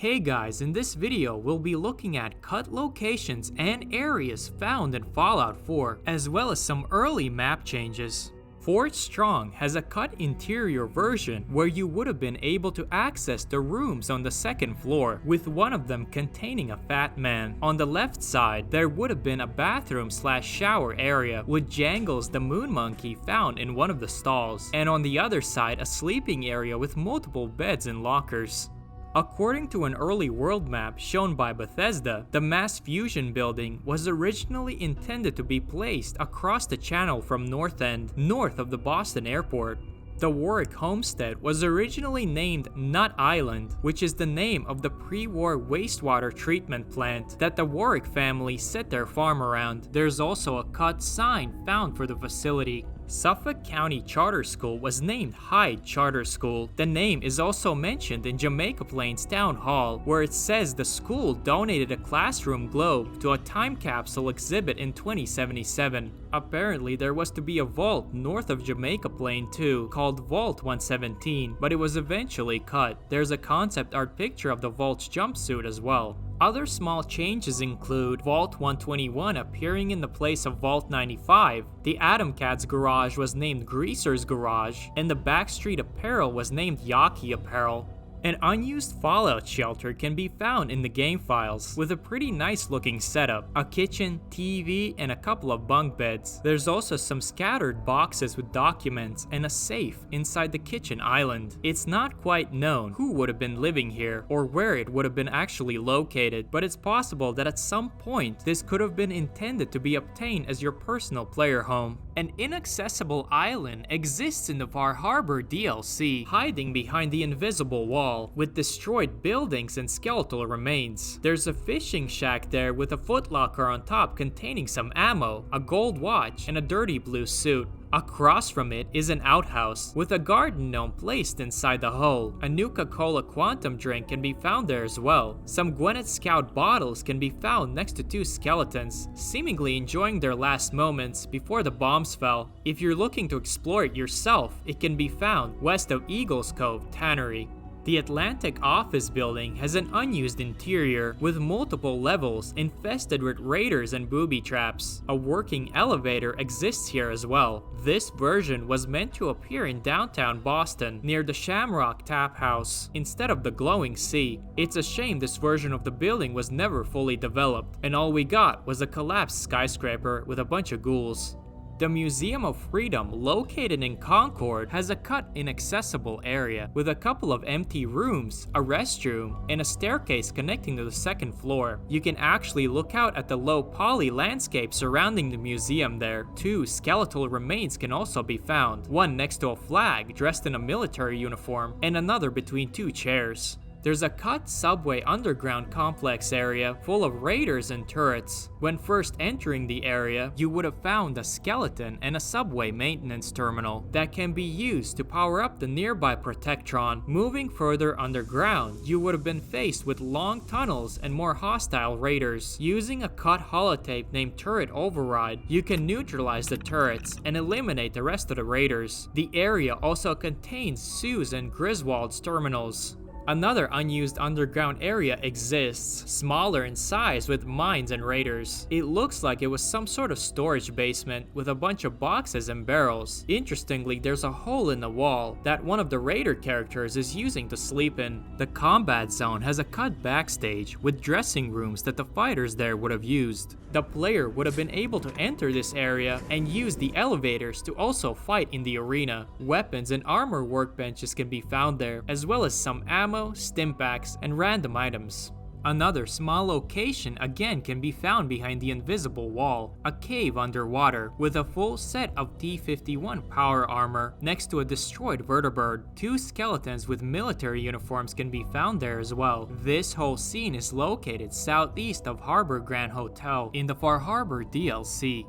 Hey guys, in this video we'll be looking at cut locations and areas found in Fallout 4, as well as some early map changes. Fort Strong has a cut interior version where you would have been able to access the rooms on the second floor, with one of them containing a fat man. On the left side, there would have been a bathroom/shower area with Jangles the moon monkey found in one of the stalls, and on the other side a sleeping area with multiple beds and lockers. According to an early world map shown by Bethesda, the Mass Fusion building was originally intended to be placed across the channel from North End, north of the Boston airport. The Warwick homestead was originally named Nut Island, which is the name of the pre-war wastewater treatment plant that the Warwick family set their farm around. There's also a cut sign found for the facility. Suffolk County Charter School was named Hyde Charter School. The name is also mentioned in Jamaica Plains Town Hall, where it says the school donated a classroom globe to a time capsule exhibit in 2077. Apparently, there was to be a vault north of Jamaica Plain too, called Vault 117, but it was eventually cut. There's a concept art picture of the vault's jumpsuit as well. Other small changes include Vault 121 appearing in the place of Vault 95, the Atom Cat's garage was named Greaser's Garage, and the Backstreet apparel was named Yaki Apparel. An unused Fallout shelter can be found in the game files, with a pretty nice looking setup, a kitchen, TV, and a couple of bunk beds. There's also some scattered boxes with documents and a safe inside the kitchen island. It's not quite known who would have been living here or where it would have been actually located, but it's possible that at some point this could have been intended to be obtained as your personal player home. An Inaccessible Island exists in the Far Harbor DLC, hiding behind the invisible wall, with destroyed buildings and skeletal remains. There's a fishing shack there with a footlocker on top containing some ammo, a gold watch, and a dirty blue suit. Across from it is an outhouse, with a garden gnome placed inside the hole. A Nuka-Cola Quantum drink can be found there as well. Some Gwinnett Scout bottles can be found next to two skeletons, seemingly enjoying their last moments before the bombs fell. If you're looking to explore it yourself, it can be found west of Eagles Cove Tannery. The Atlantic office building has an unused interior with multiple levels infested with raiders and booby traps. A working elevator exists here as well. This version was meant to appear in downtown Boston near the Shamrock Tap House instead of the glowing sea. It's a shame this version of the building was never fully developed, and all we got was a collapsed skyscraper with a bunch of ghouls. The Museum of Freedom, located in Concord, has a cut inaccessible area with a couple of empty rooms, a restroom, and a staircase connecting to the second floor. You can actually look out at the low poly landscape surrounding the museum there. Two skeletal remains can also be found, one next to a flag dressed in a military uniform, and another between two chairs. There's a cut subway underground complex area full of raiders and turrets. When first entering the area, you would have found a skeleton and a subway maintenance terminal that can be used to power up the nearby Protectron. Moving further underground, you would have been faced with long tunnels and more hostile raiders. Using a cut holotape named Turret Override, you can neutralize the turrets and eliminate the rest of the raiders. The area also contains Sue's and Griswold's terminals. Another unused underground area exists, smaller in size with mines and raiders. It looks like it was some sort of storage basement with a bunch of boxes and barrels. Interestingly, there's a hole in the wall that one of the raider characters is using to sleep in. The combat zone has a cut backstage with dressing rooms that the fighters there would have used. The player would have been able to enter this area and use the elevators to also fight in the arena. Weapons and armor workbenches can be found there, as well as some ammo, stimpaks, and random items. Another small location again can be found behind the invisible wall, a cave underwater with a full set of T-51 power armor next to a destroyed vertibird. Two skeletons with military uniforms can be found there as well. This whole scene is located southeast of Harbor Grand Hotel in the Far Harbor DLC.